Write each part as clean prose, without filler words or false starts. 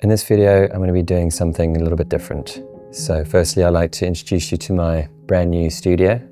In this video, I'm going to be doing something a little bit different. So firstly, I'd like to introduce you to my brand new studio.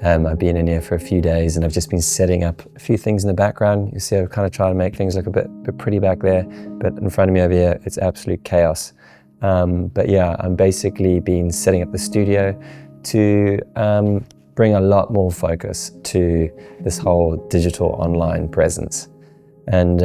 I've been in here for a few days and I've just been setting up a few things in the background. You see I've kind of tried to make things look a bit pretty back there, but in front of me over here, it's absolute chaos. But yeah, I'm basically been setting up the studio to bring a lot more focus to this whole digital online presence. And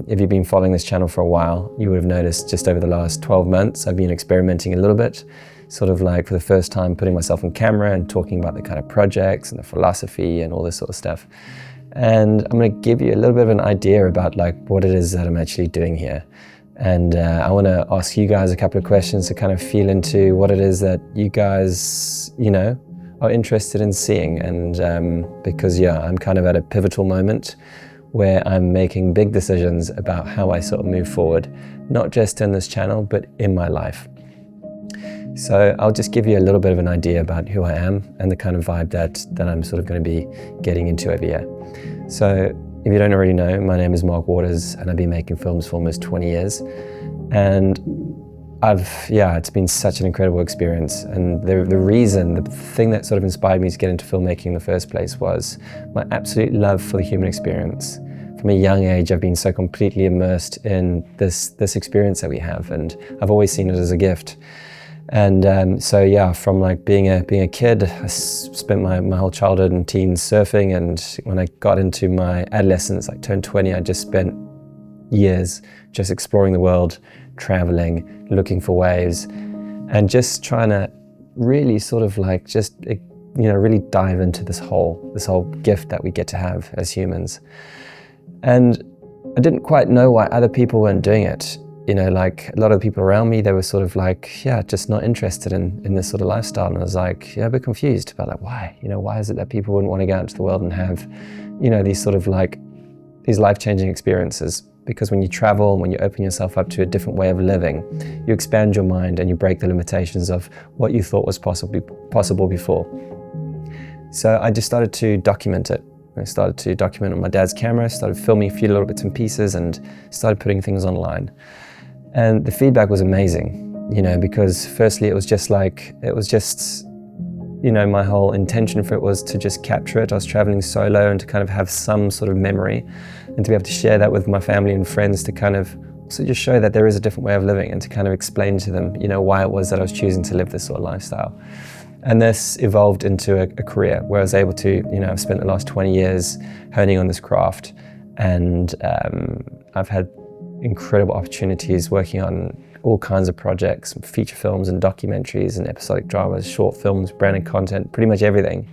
if you've been following this channel for a while, you would have noticed just over the last 12 months, I've been experimenting a little bit, sort of like for the first time putting myself on camera and talking about the kind of projects and the philosophy and all this sort of stuff. And I'm going to give you a little bit of an idea about like what it is that I'm actually doing here. And I want to ask you guys a couple of questions to kind of feel into what it is that you guys, are interested in seeing. And because yeah, I'm kind of at a pivotal moment where I'm making big decisions about how I sort of move forward, not just in this channel, but in my life. So I'll just give you a little bit of an idea about who I am and the kind of vibe that I'm sort of going to be getting into over here. So if you don't already know, my name is Mark Waters and I've been making films for almost 20 years. And it's been such an incredible experience. And the thing that sort of inspired me to get into filmmaking in the first place was my absolute love for the human experience. From a young age, I've been so completely immersed in this experience that we have, and I've always seen it as a gift. And so yeah, from like being a kid, I spent my whole childhood and teens surfing, and when I got into my adolescence, like turned 20, I just spent years just exploring the world, traveling, looking for waves, and just trying to really sort of like just really dive into this whole gift that we get to have as humans. And I didn't quite know why other people weren't doing it. Like a lot of the people around me, they were sort of like, just not interested in this sort of lifestyle. And I was like, a bit confused about like, why? Why is it that people wouldn't want to go out into the world and have, these sort of like, these life-changing experiences? Because when you travel and when you open yourself up to a different way of living, you expand your mind and you break the limitations of what you thought was possible before. So I just started to document it. I started to document on my dad's camera, started filming a few little bits and pieces and started putting things online. And the feedback was amazing, because firstly, my whole intention for it was to just capture it. I was traveling solo and to kind of have some sort of memory and to be able to share that with my family and friends to kind of also just show that there is a different way of living and to kind of explain to them, why it was that I was choosing to live this sort of lifestyle. And this evolved into a career where I was able to, I've spent the last 20 years honing on this craft, and I've had incredible opportunities working on all kinds of projects, feature films and documentaries and episodic dramas, short films, branded content, pretty much everything.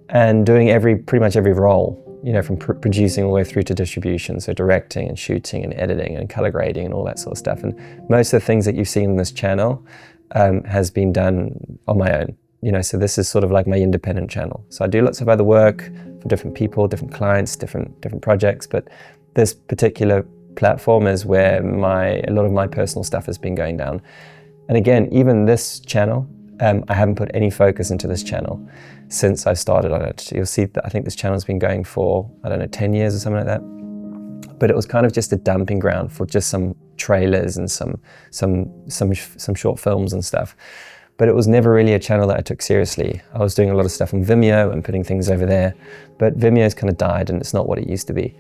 And doing pretty much every role, from producing all the way through to distribution, so directing and shooting and editing and color grading and all that sort of stuff. And most of the things that you've seen on this channel has been done on my own. So this is sort of like my independent channel. So I do lots of other work for different people, different clients, different projects, but this particular platform is where a lot of my personal stuff has been going down. And again, even this channel, I haven't put any focus into this channel since I started on it. You'll see that I think this channel has been going for, 10 years or something like that. But it was kind of just a dumping ground for just some trailers and some short films and stuff. But it was never really a channel that I took seriously. I was doing a lot of stuff on Vimeo and putting things over there, but Vimeo's kind of died and it's not what it used to be.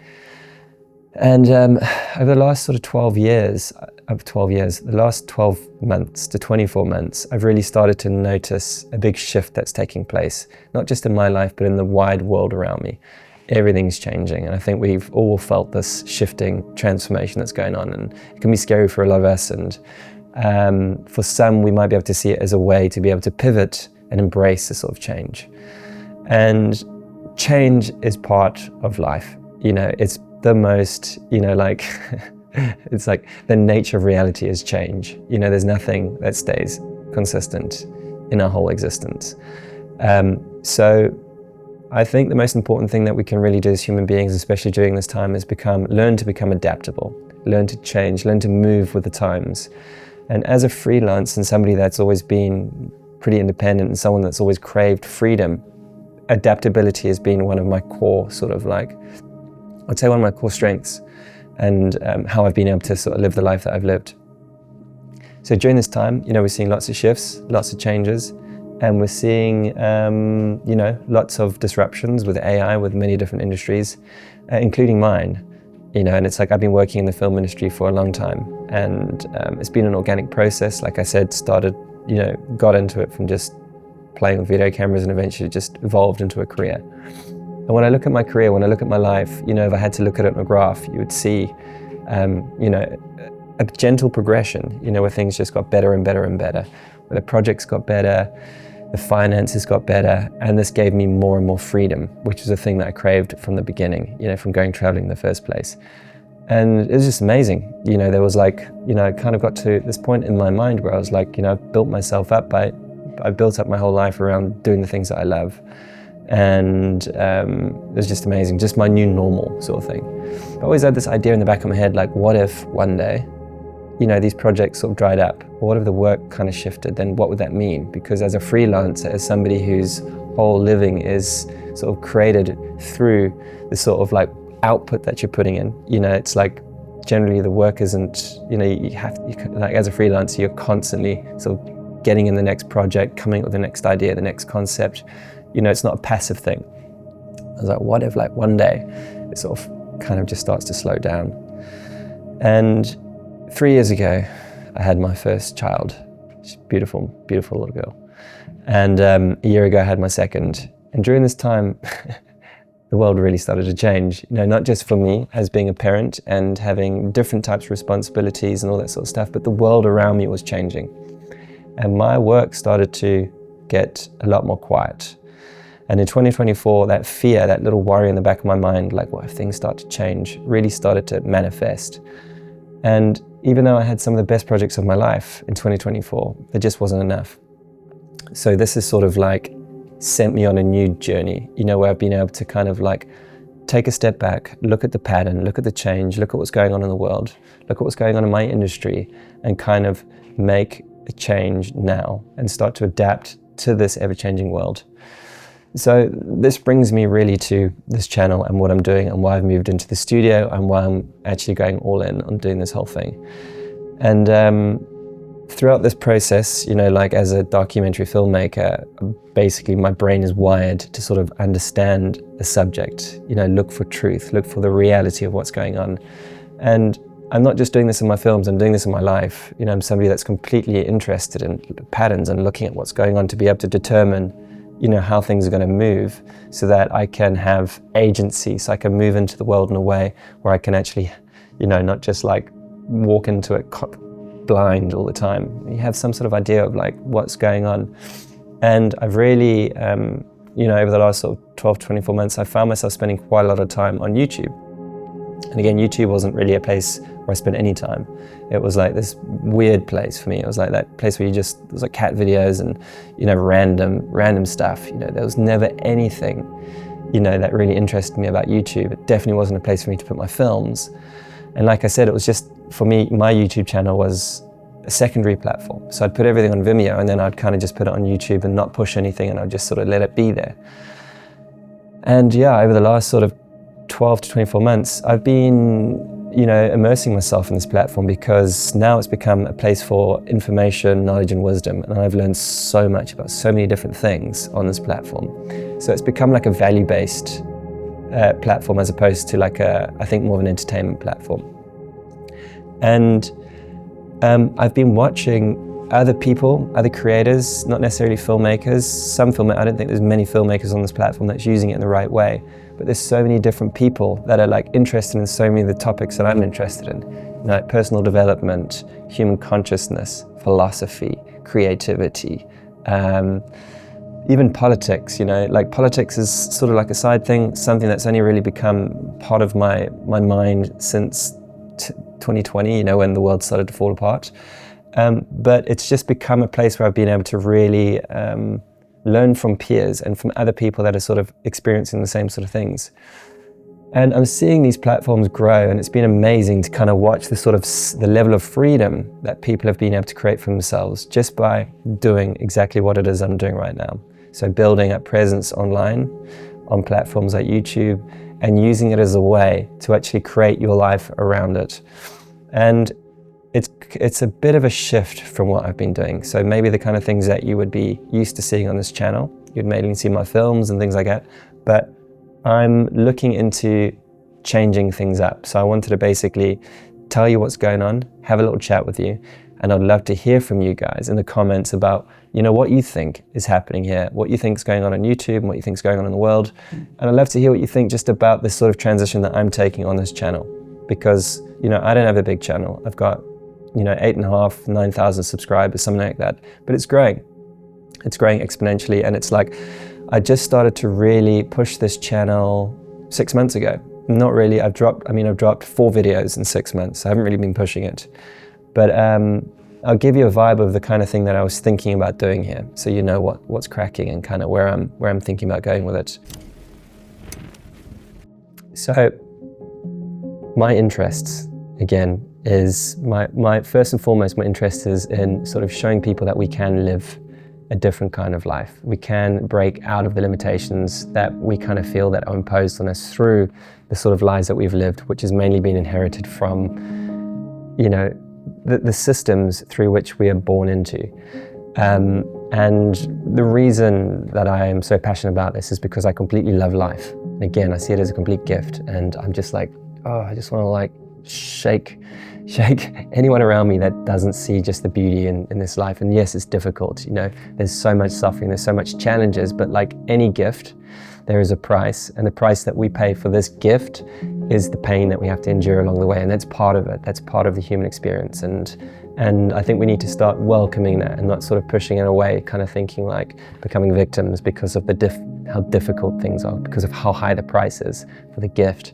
And over the last sort of 12 years, the last 12 months to 24 months, I've really started to notice a big shift that's taking place, not just in my life, but in the wide world around me. Everything's changing. And I think we've all felt this shifting transformation that's going on, and it can be scary for a lot of us. And for some, we might be able to see it as a way to be able to pivot and embrace this sort of change. And change is part of life. It's the most, it's like the nature of reality is change. There's nothing that stays consistent in our whole existence. So I think the most important thing that we can really do as human beings, especially during this time, is learn to become adaptable, learn to change, learn to move with the times. And as a freelance and somebody that's always been pretty independent and someone that's always craved freedom, adaptability has been one of my core I'd say one of my core strengths, and how I've been able to sort of live the life that I've lived. So during this time, we're seeing lots of shifts, lots of changes, and we're seeing, lots of disruptions with AI, with many different industries, including mine. And it's like I've been working in the film industry for a long time, and it's been an organic process. Like I said, got into it from just playing with video cameras and eventually just evolved into a career. And when I look at my career, when I look at my life, if I had to look at it on a graph, you would see, a gentle progression, where things just got better and better and better, where the projects got better, the finances got better, and this gave me more and more freedom, which was a thing that I craved from the beginning, from going traveling in the first place. And it was just amazing. There was I kind of got to this point in my mind where I was like, I've built myself up. I built up my whole life around doing the things that I love. And it was just amazing, just my new normal sort of thing. I always had this idea in the back of my head, like, what if one day, these projects sort of dried up? What if the work kind of shifted? Then what would that mean? Because as a freelancer, as somebody whose whole living is sort of created through the sort of like output that you're putting in, it's like generally the work isn't, as a freelancer, you're constantly sort of getting in the next project, coming up with the next idea, the next concept. It's not a passive thing. I was like, what if one day it sort of kind of just starts to slow down? And 3 years ago, I had my first child. She's beautiful, beautiful little girl. And a year ago, I had my second. And during this time, the world really started to change. Not just for me as being a parent and having different types of responsibilities and all that sort of stuff, but the world around me was changing. And my work started to get a lot more quiet. And in 2024, that fear, that little worry in the back of my mind, like, what if things start to change, really started to manifest. And even though I had some of the best projects of my life in 2024, there just wasn't enough. So this has sort of sent me on a new journey, where I've been able to kind of take a step back, look at the pattern, look at the change, look at what's going on in the world, look at what's going on in my industry, and kind of make a change now and start to adapt to this ever-changing world. So this brings me really to this channel and what I'm doing and why I've moved into the studio and why I'm actually going all in on doing this whole thing. And throughout this process, as a documentary filmmaker, basically my brain is wired to sort of understand a subject, look for truth, look for the reality of what's going on. And I'm not just doing this in my films, I'm doing this in my life. I'm somebody that's completely interested in patterns and looking at what's going on to be able to determine how things are going to move so that I can have agency, so I can move into the world in a way where I can actually, not just walk into it blind all the time. You have some sort of idea of what's going on. And I've really, over the last sort of 12, 24 months, I found myself spending quite a lot of time on YouTube. And again, YouTube wasn't really a place where I spent any time. It was this weird place for me. It was that place where it was cat videos and, random stuff. There was never anything, that really interested me about YouTube. It definitely wasn't a place for me to put my films. And like I said, it was just, for me, my YouTube channel was a secondary platform. So I'd put everything on Vimeo and then I'd kind of just put it on YouTube and not push anything, and I'd just sort of let it be there. And yeah, over the last sort of 12 to 24 months, I've been, immersing myself in this platform because now it's become a place for information, knowledge and wisdom. And I've learned so much about so many different things on this platform. So it's become like a value-based platform as opposed to I think more of an entertainment platform. And I've been watching other people, other creators, not necessarily filmmakers. I don't think there's many filmmakers on this platform that's using it in the right way. But there's so many different people that are interested in so many of the topics that I'm interested in. Personal development, human consciousness, philosophy, creativity, even politics. Politics is sort of a side thing, something that's only really become part of my mind since 2020, when the world started to fall apart. But it's just become a place where I've been able to really learn from peers and from other people that are sort of experiencing the same sort of things. And I'm seeing these platforms grow, and it's been amazing to kind of watch the sort of the level of freedom that people have been able to create for themselves just by doing exactly what it is I'm doing right now. So building a presence online on platforms like YouTube and using it as a way to actually create your life around it. And it's it's a bit of a shift from what I've been doing. So maybe the kind of things that you would be used to seeing on this channel, you'd mainly see my films and things like that, but I'm looking into changing things up. So I wanted to basically tell you what's going on, have a little chat with you, and I'd love to hear from you guys in the comments about, what you think is happening here, what you think is going on YouTube, and what you think is going on in the world. And I'd love to hear what you think just about this sort of transition that I'm taking on this channel. Because, I don't have a big channel. I've got, 8.5, 9,000 subscribers, something like that. But it's growing. It's growing exponentially. And it's like, I just started to really push this channel 6 months ago. Not really, I've dropped 4 videos in 6 months. I haven't really been pushing it. But I'll give you a vibe of the kind of thing that I was thinking about doing here. So you know what's cracking and kind of where I'm thinking about going with it. So my interests, again, is my first and foremost, my interest is in sort of showing people that we can live a different kind of life. We can break out of the limitations that we kind of feel that are imposed on us through the sort of lives that we've lived, which has mainly been inherited from, the systems through which we are born into. And the reason that I am so passionate about this is because I completely love life. And again, I see it as a complete gift, and I'm just like, I just want to shake anyone around me that doesn't see just the beauty in this life. And yes, it's difficult, there's so much suffering, there's so much challenges, but like any gift, there is a price, and the price that we pay for this gift is the pain that we have to endure along the way, and that's part of it. That's part of the human experience, and I think we need to start welcoming that and not sort of pushing it away, kind of thinking like becoming victims because of how difficult things are, because of how high the price is for the gift.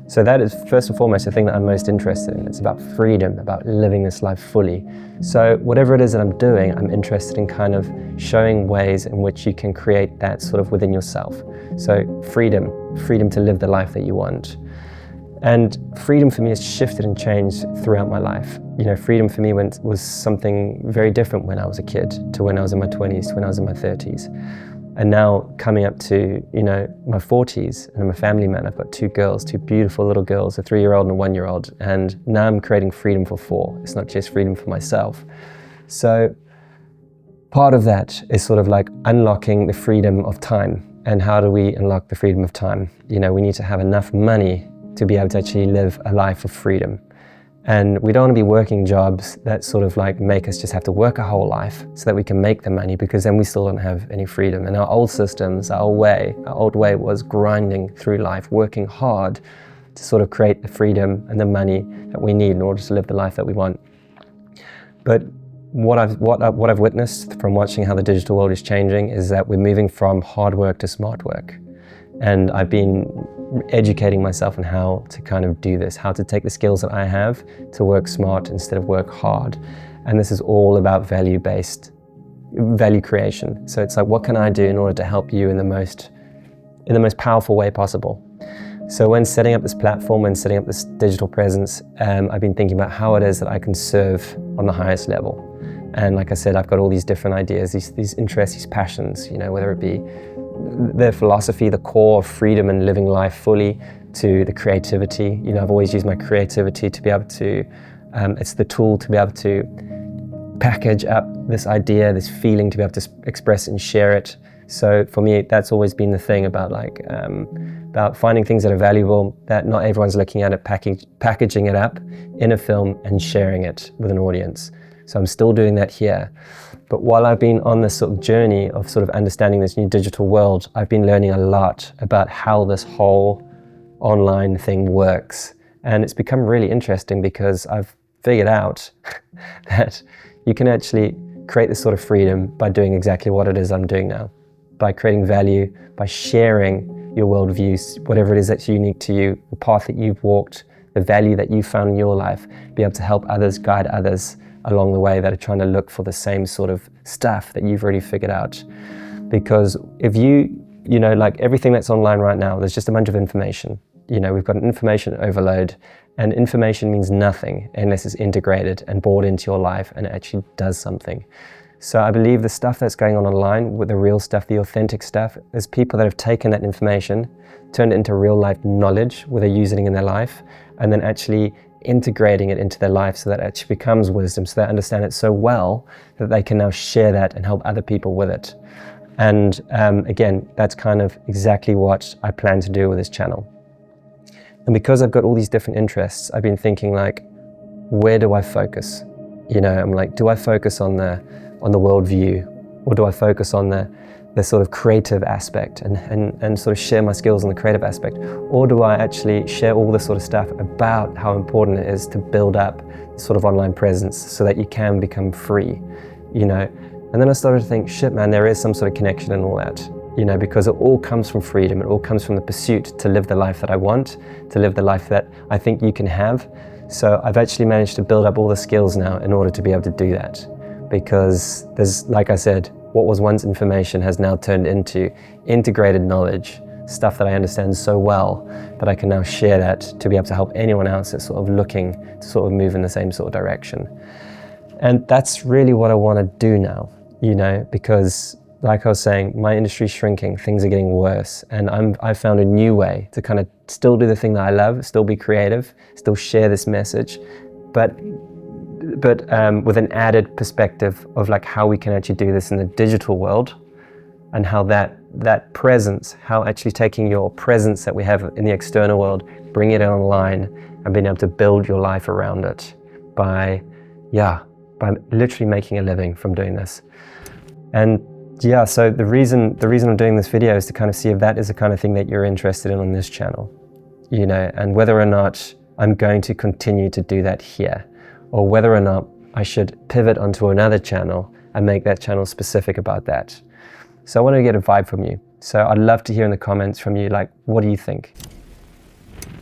So that is first and foremost the thing that I'm most interested in. It's about freedom, about living this life fully. So whatever it is that I'm doing, I'm interested in kind of showing ways in which you can create that sort of within yourself. So freedom to live the life that you want. And freedom for me has shifted and changed throughout my life. Freedom for me was something very different when I was a kid to when I was in my 20s, to when I was in my 30s. And now coming up to, my 40s, and I'm a family man. I've got 2 girls, 2 beautiful little girls, a 3-year-old and a 1-year-old. And now I'm creating freedom for 4. It's not just freedom for myself. So part of that is sort of like unlocking the freedom of time. And how do we unlock the freedom of time? We need to have enough money to be able to actually live a life of freedom. And we don't want to be working jobs that sort of like make us just have to work a whole life so that we can make the money, because then we still don't have any freedom. And our old systems, our old way was grinding through life, working hard to sort of create the freedom and the money that we need in order to live the life that we want. But what I've witnessed from watching how the digital world is changing is that we're moving from hard work to smart work. And I've been educating myself on how to kind of do this, how to take the skills that I have to work smart instead of work hard. And this is all about value creation. So it's like, what can I do in order to help you in the most powerful way possible? So when setting up this platform, when setting up this digital presence, I've been thinking about how it is that I can serve on the highest level. And like I said, I've got all these different ideas, these interests, these passions, whether it be the philosophy, the core of freedom and living life fully, to the creativity. I've always used my creativity to be able to, it's the tool to be able to package up this idea, this feeling, to be able to express it and share it. So for me, that's always been the thing about about finding things that are valuable, that not everyone's looking at it, packaging it up in a film and sharing it with an audience. So I'm still doing that here. But while I've been on this sort of journey of sort of understanding this new digital world, I've been learning a lot about how this whole online thing works. And it's become really interesting because I've figured out that you can actually create this sort of freedom by doing exactly what it is I'm doing now. By creating value, by sharing your worldviews, whatever it is that's unique to you, the path that you've walked, the value that you've found in your life, be able to help others, guide others along the way that are trying to look for the same sort of stuff that you've already figured out. Because if like everything that's online right now, there's just a bunch of information. We've got an information overload, and information means nothing unless it's integrated and brought into your life and it actually does something. So I believe the stuff that's going on online, with the real stuff, the authentic stuff, there's people that have taken that information, turned it into real life knowledge, where they're using it in their life, and then actually integrating it into their life so that it actually becomes wisdom, so they understand it so well that they can now share that and help other people with it. And again, that's kind of exactly what I plan to do with this channel. And because I've got all these different interests, I've been thinking like, where do I focus? You know, I'm like, do I focus on the worldview, or do I focus on the sort of creative aspect and sort of share my skills on the creative aspect? Or do I actually share all this sort of stuff about how important it is to build up sort of online presence so that you can become free, you know? And then I started to think, shit man, there is some sort of connection in all that, you know, because it all comes from freedom. It all comes from the pursuit to live the life that I want, to live the life that I think you can have. So I've actually managed to build up all the skills now in order to be able to do that. Because there's, like I said, what was once information has now turned into integrated knowledge, stuff that I understand so well that I can now share that to be able to help anyone else that's sort of looking to sort of move in the same sort of direction. And that's really what I want to do now, you know, because like I was saying, my industry's shrinking, things are getting worse, and I've found a new way to kind of still do the thing that I love, still be creative, still share this message, but with an added perspective of like how we can actually do this in the digital world, and how that presence, how actually taking your presence that we have in the external world, bring it online and being able to build your life around it by literally making a living from doing this. And yeah, so the reason I'm doing this video is to kind of see if that is the kind of thing that you're interested in on this channel, you know, and whether or not I'm going to continue to do that here, or whether or not I should pivot onto another channel and make that channel specific about that. So I want to get a vibe from you. So I'd love to hear in the comments from you, like, what do you think?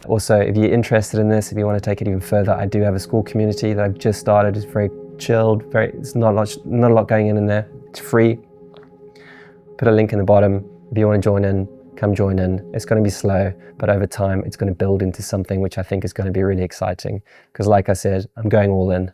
Also, if you're interested in this, if you want to take it even further, I do have a school community that I've just started. It's very chilled, it's not a lot going in there. It's free. Put a link in the bottom. If you want to join in, come join in. It's going to be slow, but over time, it's going to build into something which I think is going to be really exciting. Because like I said, I'm going all in.